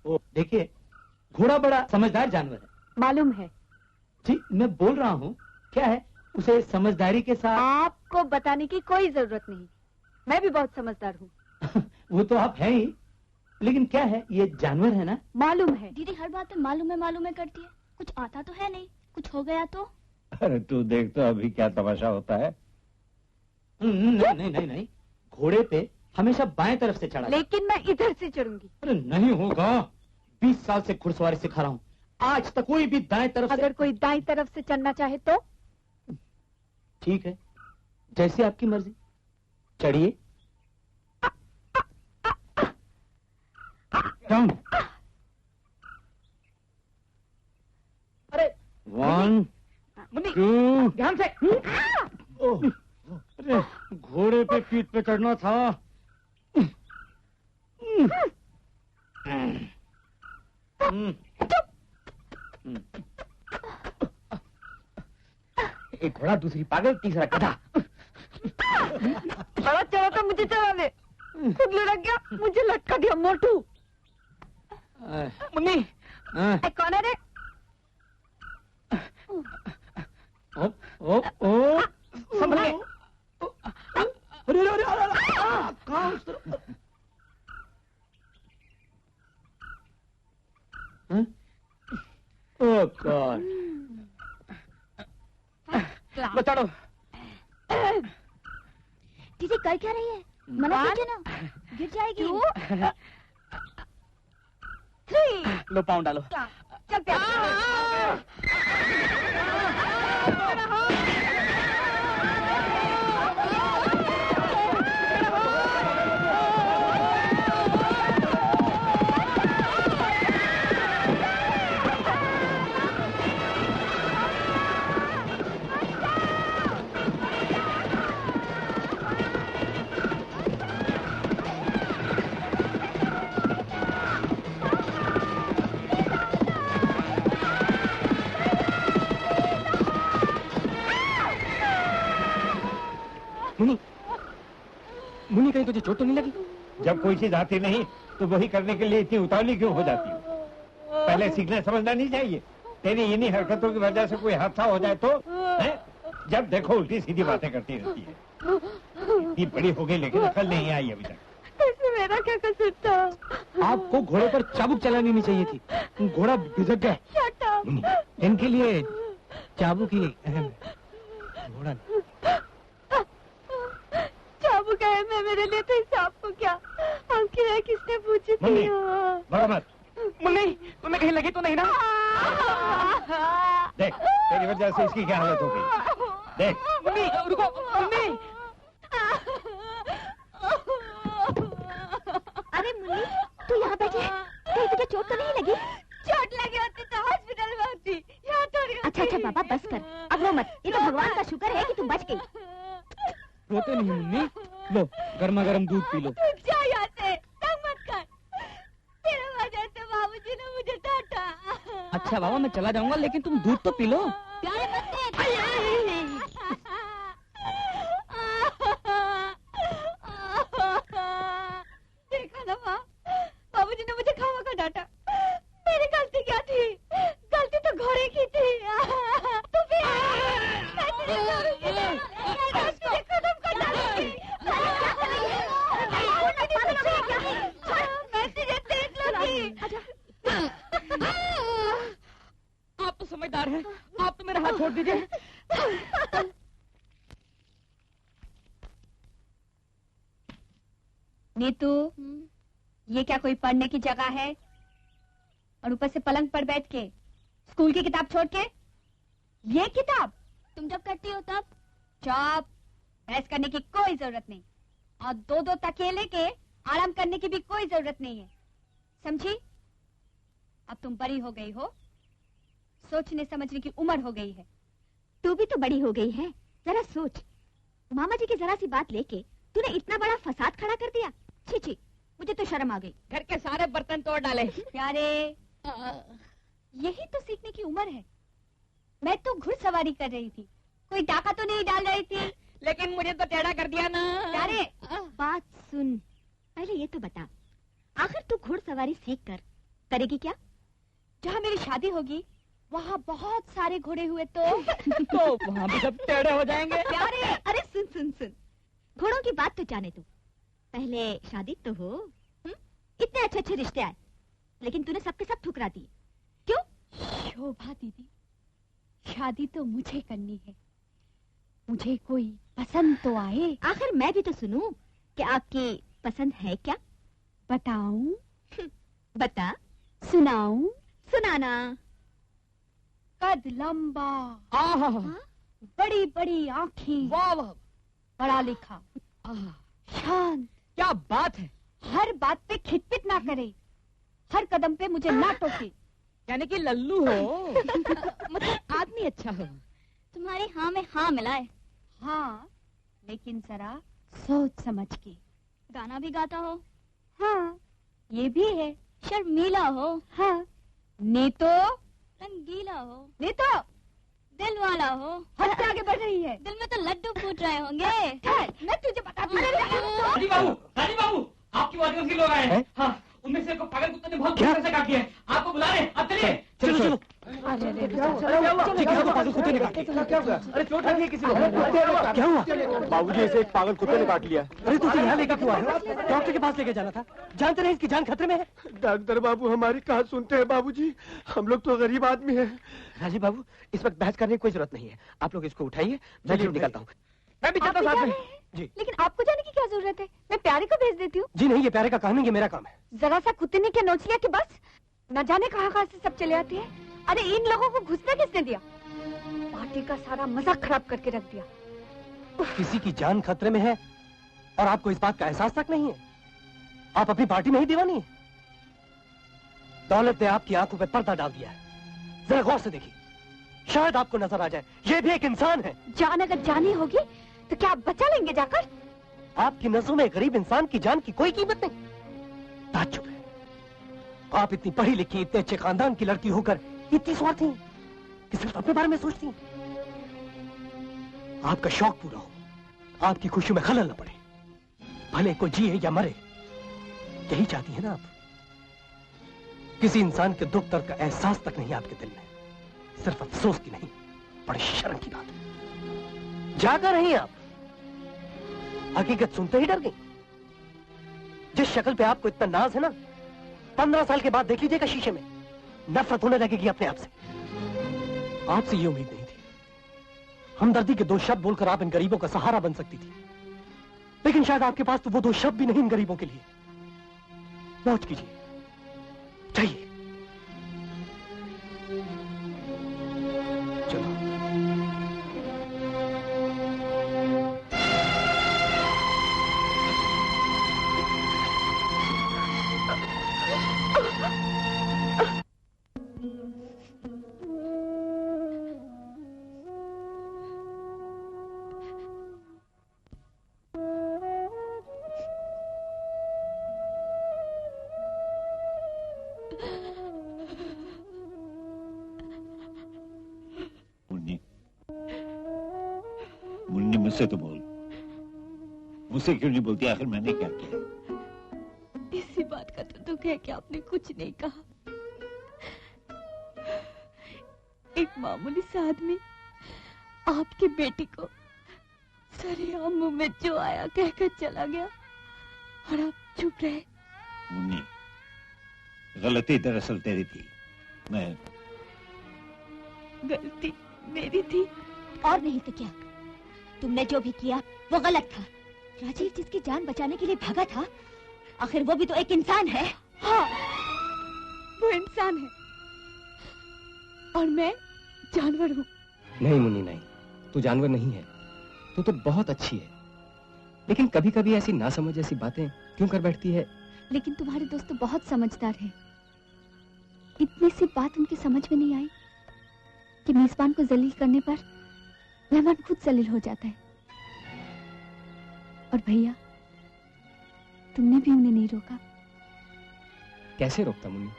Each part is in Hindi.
ओ देखिए, घोड़ा बड़ा समझदार जानवर है। मालूम है जी, मैं बोल रहा हूँ क्या है, उसे समझदारी के साथ। आपको बताने की कोई जरूरत नहीं, मैं भी बहुत समझदार हूँ। वो तो आप हैं ही, लेकिन क्या है, ये जानवर है ना। मालूम है। दीदी हर बात में मालूम है करती है, कुछ आता तो है नहीं, कुछ हो गया तो। अरे तू देख तो अभी क्या तमाशा होता है। नहीं, घोड़े पे हमेशा बाएं तरफ से चढ़ा। लेकिन मैं इधर से चढ़ूंगी। अरे नहीं होगा, 20 साल से घुड़सवारी सिखा रहा हूँ, आज तक कोई भी दाएं तरफ अगर कोई दाएं तरफ से चढ़ना चाहे तो। ठीक है, जैसी आपकी मर्जी, चढ़िए। डाउन। अरे 1 2 ध्यान से। अरे घोड़े पे पीठ पे चढ़ना था। एक घोड़ा, दूसरी पागल, तीसरा गधा। बड़ा चला तो मुझे चला दे, खुद लुढ़क गया, मुझे लटका दिया मोटू। मुन्नी कौन है रे? ओ संभलिए। अरे कहाँ उस तरफ? ओह गॉड, बता दो। दीदी कर क्या रही है? मना कीजिए ना, गिर जाएगी। 3 लो, पाँव डालो। चल प्यार। मुन्नी कहीं तुझे चोट तो नहीं लगी? जब कोई चीज आती नहीं तो वही करने के लिए इतनी उतावली क्यों हो जाती हो? पहले सीखना समझना नहीं चाहिए? तेरी इन्हीं हरकतों की वजह से कोई हादसा हो जाए तो है? जब देखो उल्टी सीधी बातें करती रहती है। इतनी बड़ी हो गई लेकिन अकल नहीं आई अभी तक। इसमें मेरा क्या कसूर था? आपको घोड़े पर चाबुक चलानी नहीं चाहिए थी, घोड़ा भिजक गया। Shut up। इनके लिए चाबुक ही अहम है, घोड़ा नहीं। चाबुक है मैं, मेरे लिए तो हिसाब को क्या, आपकी राय किसने पूछी थी? बड़ा मत। मुन्नी, तुम्हें कहीं लगी तो नहीं ना? देख तेरी वजह से इसकी क्या हालत हो गई, देख। मुन्नी रुको, मुन्नी। अरे मुन्नी तू यहाँ बैठी है, कहीं तुझे चोट तो नहीं लगी? चोट लगी होती तो हॉस्पिटल में होती, यहाँ थोड़ी। अच्छा बाबा बस कर, अब रो मत, ये तो भगवान का शुक्र है कि तू बच गई। रोते नहीं मुन्नी, लो गर्मा गर्म दूध पी लो। जा यहाँ से, तंग मत कर, तेरे वजह से बाबूजी ने मुझे डांटा। अच्छा बाबा मैं चला जाऊंगा, लेकिन तुम दूध तो पी लो। प्यारे बच्चे। देखा ना माँ, बाबूजी ने मुझे खावा का डांटा, मेरी गलती क्या थी? गलती तो घोड़े की थी। तो फिर मैं तुझे छोड़ूंगी ना, मैं तुझे खत्म कर डालूंगी। मैं तुझे देख लूंगी। आप तो समझदार हैं, आप तो मेरा हाथ छोड़ दीजिए। नीतू, ये क्या कोई पढ़ने की जगह है? और ऊपर से पलंग पर बैठ के स्कूल की किताब छोड़ के ये किताब तुम जब करती हो तब। चुप, बहस करने की कोई जरूरत नहीं, और दो तकिए लेके आराम करने की भी कोई जरूरत नहीं है, समझी? अब तुम बड़ी हो गई हो, सोचने समझने की उम्र हो गई है। तू भी तो बड़ी हो गई है, जरा सोच, मामा जी की जरा सी बात लेके तूने इतना बड़ा फसाद खड़ा कर दिया। छी छी, मुझे तो शर्म आ गई। घर के सारे बर्तन तोड़ डाले। प्यारे, यही तो सीखने की उम्र है। मैं तो घुड़सवारी कर रही थी, कोई डाका तो नहीं डाल रही थी। लेकिन मुझे तो टेढ़ा कर दिया ना। प्यारे, बात सुन, पहले ये तो बता, आखिर तू घुड़सवारी सीख कर करेगी क्या? जहाँ मेरी शादी होगी वहाँ बहुत सारे घोड़े हुए तो वहाँ भी सब टेढ़े हो जाएंगे। प्यारे, अरे सुन सुन सुन, घोड़ों की बात तो जाने दो, पहले शादी तो हो। इतने अच्छे अच्छे रिश्ते आए, लेकिन तूने सबके सब ठुकरा दिए, क्यों? शोभा दीदी, शादी तो मुझे करनी है, मुझे कोई पसंद तो आए। आखिर मैं भी तो सुनूं कि आपकी पसंद है क्या? बताऊं? बता। सुनाऊं? सुनाना। कद लंबा, आहा, बड़ी बड़ी आँखें, वाह वाह, पढ़ा लिखा, आहा, शांत, क्या बात है। हर बात पे खिटपिट ना करे, हर कदम पे मुझे ना टोके। यानी कि लल्लू हो। मतलब आदमी अच्छा हो। तुम्हारे हाँ में हाँ मिलाए। हाँ, लेकिन जरा सोच समझ के। गाना भी गाता हो। हाँ, ये भी है। शर्मीला हो। हाँ, ने तो रंगीला हो। ने तो दिल वाला हो। हद से आगे बढ़ रही है। दिल में तो लड्डू फूट रहे होंगे। ठहर, मैं तुझे बताती हूँ। राजी बाबू, आपकी वादियों से लोग आए हैं। हाँ, उनमें से एक को पागल कुत्ते ने बहुत बुरी तरह से काट दिया है। आपको बुला रहे हैं, आप चलिए। चलो चलो। पागल कुत्ते ने काट दिया। क्या हुआ? अरे चोट लगी किसी को? क्या हुआ? बाबूजी, ऐसे एक पागल कुत्ते ने काट लिया। अरे तू यहाँ लेकर क्यों आया? डॉक्टर के पास लेके जाना था। जानते नहीं इसकी जान खतरे में है। डॉक्टर बाबू हमारी कहाँ सुनते हैं बाबूजी, हम लोग तो गरीब आदमी हैं। राजीव बाबू, इस वक्त बहस करने की कोई जरूरत नहीं है। आप लोग इसको उठाइए, मैं भी निकलता हूँ। मैं भी चलता साथ में। जी। लेकिन आपको जाने की क्या जरूरत है? मैं प्यारे को भेज देती हूँ। जी नहीं, ये प्यारे का काम है, ये मेरा काम है। जरा सा कुत्ते ने क्या नोच लिया कि बस? न जाने कहाँ से सब चले आते हैं। अरे इन लोगों को घुसने किसने दिया? पार्टी का सारा मजाक खराब करके रख दिया। किसी की जान खतरे में है और आपको इस बात का एहसास तक नहीं है। आप अपनी पार्टी में ही दीवानी है। दौलत ने आपकी आंखों पे पर्दा डाल दिया है। जरा गौर से देखिए, शायद आपको नजर आ जाए ये भी एक इंसान है। जान अगर जानी होगी तो क्या आप बचा लेंगे जाकर? आपकी नजरों में गरीब इंसान की जान की कोई कीमत नहीं। ताज्जुब है, आप इतनी पढ़ी लिखी, इतने अच्छे खानदान की लड़की होकर इतनी स्वार्थी हैं कि सिर्फ अपने बारे में सोचती हैं। आपका शौक पूरा हो, आपकी खुशी में खलल न पड़े, भले को जिए या मरे, यही चाहती है ना आप? किसी इंसान के दुख दर्द का एहसास तक नहीं आपके दिल में, सिर्फ अफसोस की नहीं, बड़ी शर्म की बात है। जाकर रही आप, हकीकत सुनते ही डर गई। जिस शक्ल पे आपको इतना नाज है ना, 15 साल के बाद देख लीजिएगा शीशे में, नफरत होने लगेगी अपने आप से। आपसे ये उम्मीद नहीं थी। हमदर्दी के 2 शब्द बोलकर आप इन गरीबों का सहारा बन सकती थी, लेकिन शायद आपके पास तो वो 2 शब्द भी नहीं इन गरीबों के लिए। मौज कीजिए, जाइए। चलो। मुन्नी, मुझसे तो बोल। मुझसे क्यों नहीं बोलती? आखिर मैंने क्या किया? इसी बात का तो दुख है कि आपने कुछ नहीं कहा। एक मामूली सा आदमी आपकी बेटी को सरेआम मुंह में जो आया कहकर चला गया और आप चुप रहे। मुन्नी, गलती दरअसल तेरी थी। मैं गलती मेरी थी। और नहीं तो क्या? तुमने जो भी किया वो गलत था। राजीव जिसकी जान बचाने के लिए भागा था, आखिर वो भी तो एक इंसान है। हाँ, वो इंसान है और मैं जानवर हूँ। नहीं मुन्नी नहीं, तू जानवर नहीं है, तू तो बहुत अच्छी है। लेकिन कभी कभी ऐसी नासमझ जैसी बातें क्यों कर बैठती है? लेकिन तुम्हारे दोस्त तो बहुत समझदार हैं। इतनी सी बात उनकी समझ में नहीं आई कि मेजबान को जलील करने पर मेहमान खुद जलील हो जाता है। और भैया, तुमने भी उन्हें नहीं रोका। कैसे रोकता मुन्नी?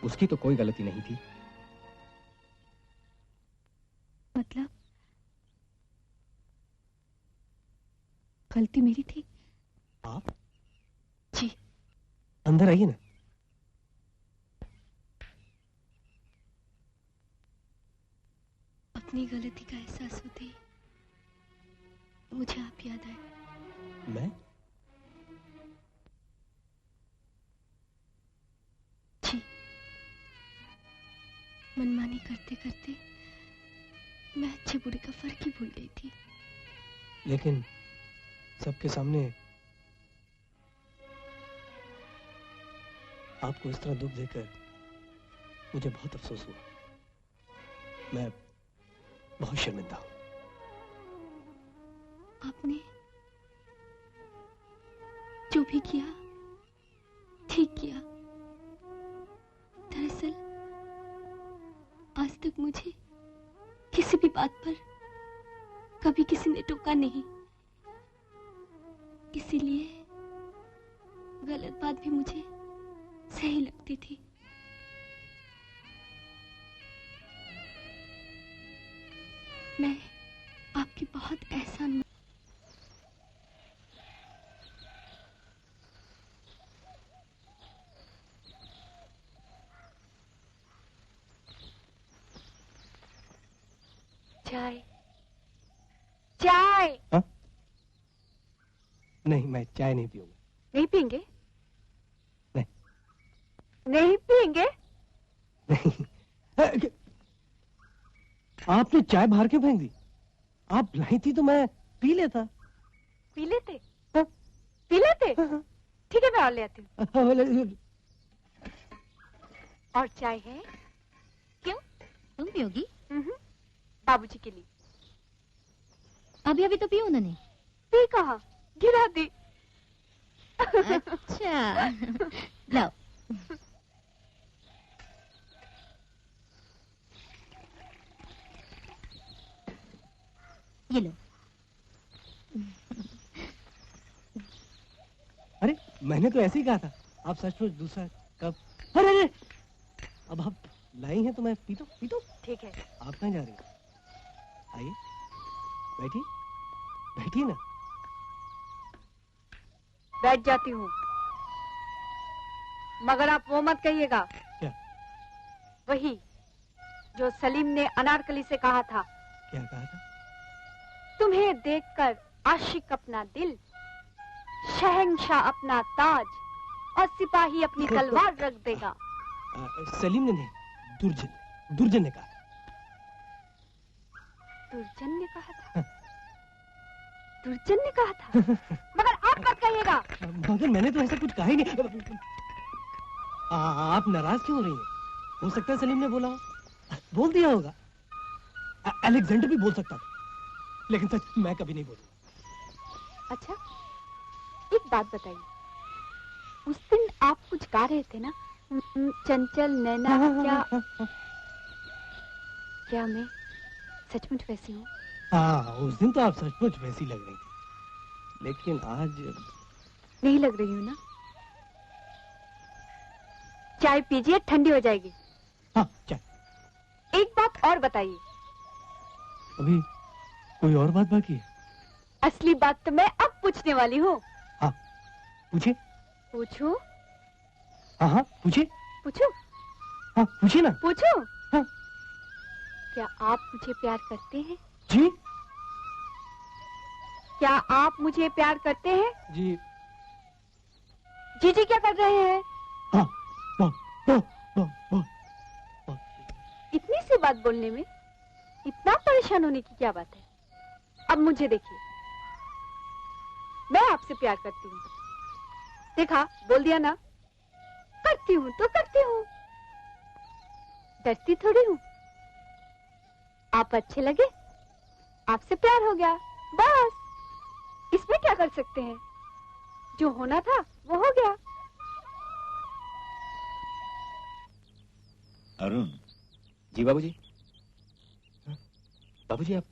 उसकी तो कोई गलती नहीं थी। मतलब गलती मेरी थी? आप? जी। अंदर आइए ना। अपनी गलती का एहसास होते ही मुझे आप याद आए। मैं? जी, मनमानी करते करते मैं अच्छे बुरे का फर्क ही भूल गई थी। लेकिन सबके सामने आपको इस तरह दुख देकर मुझे बहुत अफसोस हुआ। मैं बहुत शर्मिंदा हूं। आपने जो भी किया ठीक किया। दरअसल आज तक मुझे किसी भी बात पर कभी किसी ने टोका नहीं, इसीलिए गलत बात भी मुझे सही लगती थी। मैं आपकी बहुत एहसान। चाय चाय। हाँ? नहीं, मैं चाय नहीं पीऊंगा। नहीं पियेंगे? नहीं। नहीं पियेंगे? नहीं। आपने चाय बाहर क्यों फेंक दी? आप लाई थी तो मैं पी लेता। पी लेते? हाँ? पी लेते? हाँ। ठीक है, मैं और ले आती हूँ। और चाय है? क्यों, तुम पियोगी? बाबूजी के लिए। अभी अभी तो पी उन्होंने। पी कहा, गिरा दी। अच्छा, लाओ। ये लो। अरे मैंने तो ऐसे ही कहा था। आप सचमुच दूसरा कप। अरे अरे, अब आप लाई हैं तो मैं पी तो। ठीक है। आप कहाँ जा रही हैं? आइए, बैठिए, बैठिए ना। बैठ जाती हूँ, मगर आप वो मत कहिएगा। क्या? वही जो सलीम ने अनारकली से कहा था। क्या कहा था? तुम्हें देखकर आशिक अपना दिल, शहंशाह अपना ताज और सिपाही अपनी तलवार रख देगा। सलीम ने नहीं, दुर्जन ने कहा। दुर्जन ने कहा था? दुर्जन ने कहा था? मगर आप मत कहिएगा। मगर मैंने तो ऐसा कुछ कहा ही नहीं। आप नाराज क्यों हो रही हैं? हो सकता है सलीम ने बोला हो, बोल दिया होगा। अलेक्जेंडर भी बोल सकता था, लेकिन सच मैं कभी नहीं बोलूंगा। अच्छा, एक बात बताइए, उस दिन आप कुछ गा रहे थे ना, चंचल नैना। क्या मैं सचमुच वैसी हूँ? हाँ, उस दिन तो आप सचमुच वैसी लग रही थी, लेकिन आज नहीं लग रही हूँ ना? चाय पीजिए, ठंडी हो जाएगी। हाँ, चाय। एक बात और बताइए। अभी कोई और बात बाकी है? असली बात तो मैं अब पूछने वाली हूँ। हाँ, पूछिए। पूछूं? हाँ, पूछिए। पूछूं? हाँ, पूछिए ना। पूछूं? हाँ। क्या आप मुझे प्यार करते हैं? जी? क्या आप मुझे प्यार करते हैं? जी। जी क्या कर रहे हैं? हाँ, इतनी सी बात बोलने में इतना परेशान होने की क्या बात है? अब मुझे देखिए, मैं आपसे प्यार करती हूँ। देखा, बोल दिया ना। करती हूँ तो करती हूँ, डरती थोड़ी हूँ। आप अच्छे लगे, आपसे प्यार हो गया, बस। इसमें क्या कर सकते हैं? जो होना था वो हो गया। अरुण जी। बाबूजी। बाबूजी आप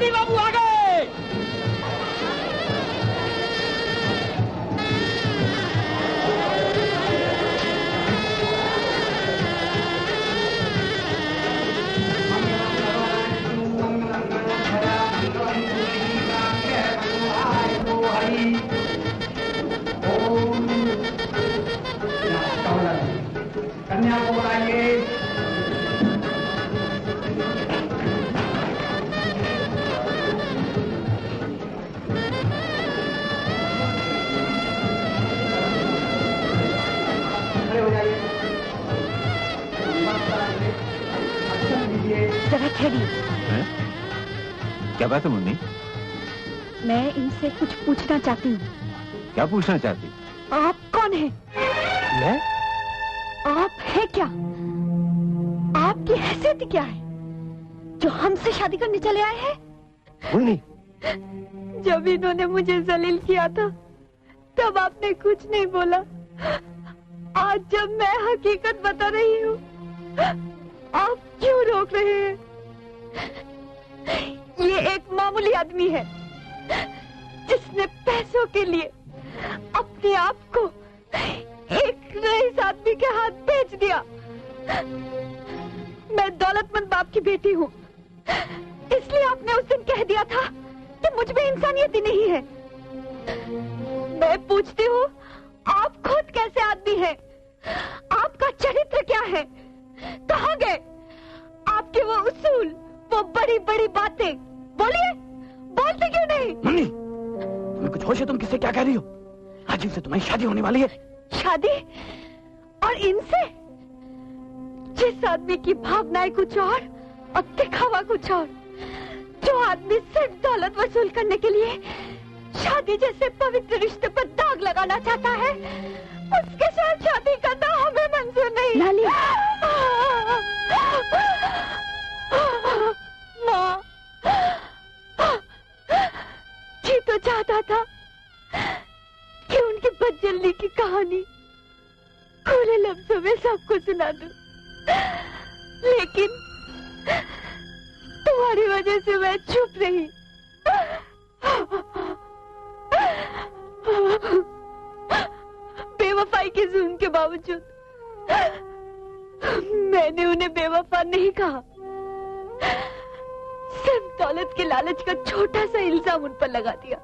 बाबू आ गए। जरा ठहरिए। क्या बात है मुन्नी? मैं इनसे कुछ पूछना चाहती हूँ। क्या पूछना चाहती? आप कौन है? मैं? आप है क्या? आपकी हैसियत क्या है जो हमसे शादी करने चले आए हैं? मुन्नी, जब इन्होंने मुझे जलील किया था तब आपने कुछ नहीं बोला। आज जब मैं हकीकत बता रही हूँ आप क्यों रोक रहे हैं? ये एक मामूली आदमी है जिसने पैसों के लिए अपने आप को एक रईस आदमी के हाथ बेच दिया। मैं दौलतमंद बाप की बेटी हूँ, इसलिए आपने उस दिन कह दिया था कि मुझ में इंसानियत ही नहीं है। मैं पूछती हूँ आप खुद कैसे आदमी हैं? आपका चरित्र क्या है? कहाँ गए आपके वो उसूल, वो बड़ी बड़ी बातें? बोलिए, बोलते क्यों नहीं? मुन्नी, तुम्हें कुछ होश है? तुम किससे क्या कह रही हो? राजीव से तुम्हारी शादी होने वाली है। शादी? और इनसे? जिस आदमी की भावनाएं कुछ और दिखावा कुछ और, जो आदमी सिर्फ दौलत वसूल करने के लिए शादी जैसे पवित्र रिश्ते पर दाग लगाना चाहता है, उसके साथ शादी करना हमें मंजूर नहीं। लाली, माँ, जी तो चाहता था कि उनकी बदजल्दी की कहानी खुले लफ्जों में सबको सुना दूं, लेकिन तुम्हारी वजह से मैं चुप रही। बेवफाई के जुल्म के बावजूद मैंने उन्हें बेवफा नहीं कहा, सिर्फ दौलत के लालच का छोटा सा इल्जाम उन पर लगा दिया।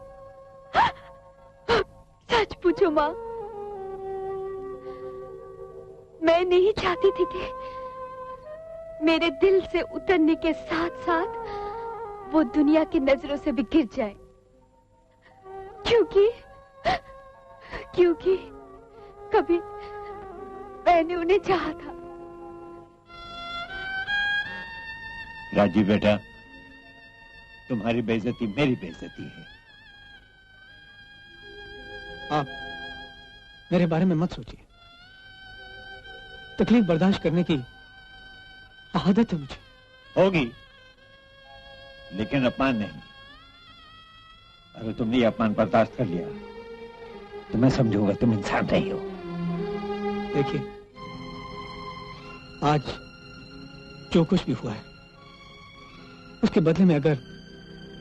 सच पूछो माँ, मैं नहीं चाहती थी कि मेरे दिल से उतरने के साथ साथ वो दुनिया की नजरों से भी गिर जाए, क्योंकि कभी मैंने उन्हें चाहा था। राजीव बेटा, तुम्हारी बेइज्जती मेरी बेइज्जती है। आप मेरे बारे में मत सोचिए। तकलीफ बर्दाश्त करने की आदत है मुझे। होगी, लेकिन अपमान नहीं। अगर तुमने ये अपमान बर्दाश्त कर लिया तो मैं समझूंगा तुम इंसान नहीं हो। देखिए, आज जो कुछ भी हुआ है उसके बदले में अगर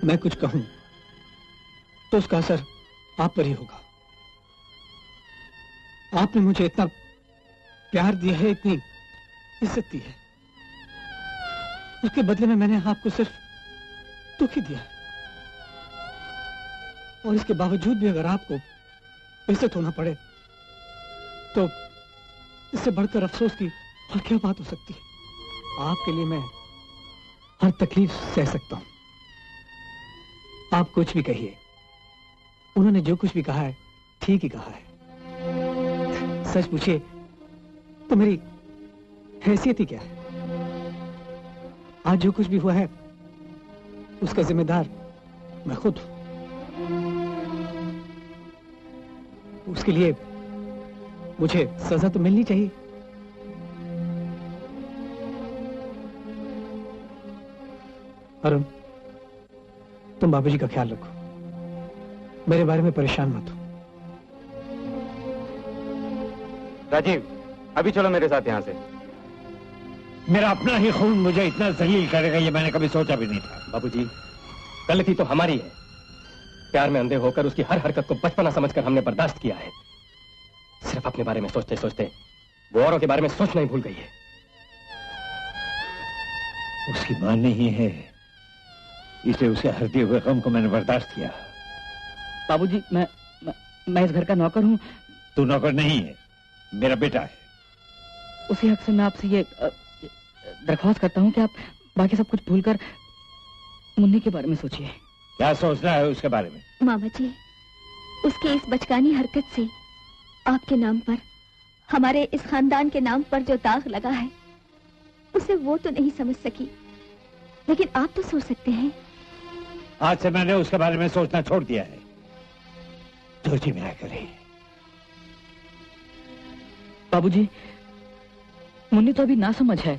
मैं कुछ कहूं तो उसका असर आप पर ही होगा। आपने मुझे इतना प्यार दिया है, इतनी इज्जत दी है, उसके बदले में मैंने आपको सिर्फ दुख ही दिया है। और इसके बावजूद भी अगर आपको बेइज्जत होना पड़े तो इससे बढ़कर अफसोस की और क्या बात हो सकती है। आपके लिए मैं हर तकलीफ सह सकता हूं। आप कुछ भी कहिए, उन्होंने जो कुछ भी कहा है ठीक ही कहा है। सच पूछिए तो मेरी हैसियत ही क्या है? आज जो कुछ भी हुआ है उसका जिम्मेदार मैं खुद हूं। उसके लिए मुझे सजा तो मिलनी चाहिए। अरुण, तुम बाबूजी का ख्याल रखो, मेरे बारे में परेशान मत हो। राजीव, अभी चलो मेरे साथ यहाँ से। मेरा अपना ही खून मुझे इतना जलील करेगा ये मैंने कभी सोचा भी नहीं था। बाबूजी, गलती तो हमारी है। प्यार में अंधे होकर उसकी हर हरकत को बचपना समझकर हमने बर्दाश्त किया है। सिर्फ अपने बारे में सोचते सोचते वो औरों के बारे में सोचना ही भूल गई है। उसकी मां नहीं है, इसलिए उसे हर दिए हुए गम को मैंने बर्दाश्त किया। बाबूजी, मैं इस घर का नौकर हूँ। तू नौकर नहीं है, मेरा बेटा है। उसी हक से मैं आपसे ये दरख्वास्त करता हूँ कि आप बाकी सब कुछ भूलकर मुन्नी के बारे में सोचिए। क्या सोचना है उसके बारे में? मामा जी, उसके इस बचकानी हरकत से आपके नाम पर, हमारे इस खानदान के नाम पर जो दाग लगा है, उसे वो तो नहीं समझ सकी लेकिन आप तो सोच सकते हैं। आज से मैंने उसके बारे में सोचना छोड़ दिया है। जो जी मेरा करे। बाबूजी, मुन्नी तो अभी ना समझ है,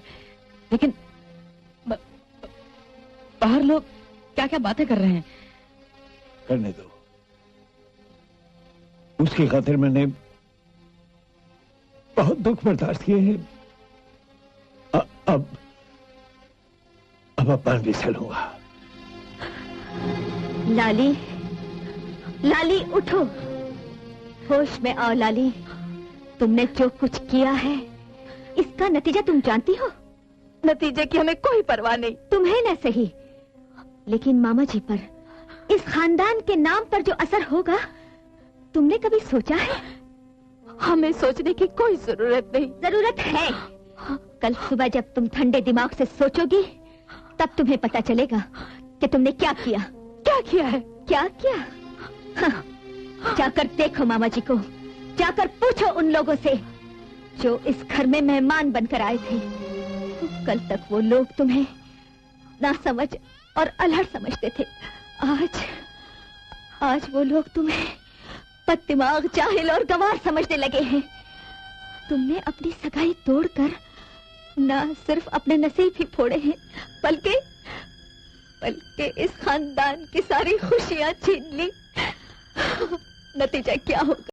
लेकिन बाहर लोग क्या क्या बातें कर रहे हैं। करने दो। उसकी खातिर मैंने बहुत दुख बर्दाश्त किए हैं। अब अपमान भी सहलूंगा। लाली, लाली उठो, होश में आओ लाली। तुमने जो कुछ किया है इसका नतीजा तुम जानती हो। नतीजे की हमें कोई परवाह नहीं, तुम्हें न सही लेकिन मामा जी पर, इस खानदान के नाम पर जो असर होगा तुमने कभी सोचा है? हमें सोचने की कोई जरूरत नहीं। जरूरत है। कल सुबह जब तुम ठंडे दिमाग से सोचोगी तब तुम्हें पता चलेगा कि तुमने क्या किया। क्या किया है? क्या किया? हाँ, जाकर देखो मामा जी को, जाकर पूछो उन लोगों से जो इस घर में मेहमान बनकर आए थे। कल तक वो लोग तुम्हें ना समझ और अल्हड़ समझते थे। आज वो लोग तुम्हें बददिमाग, जाहिल और गंवार समझने लगे हैं। तुमने अपनी सगाई तोड़कर ना सिर्फ अपने नसीब ही फोड़े हैं, बल्कि इस खानदान की सारी खुशियां छीन ली। नतीजा क्या होगा?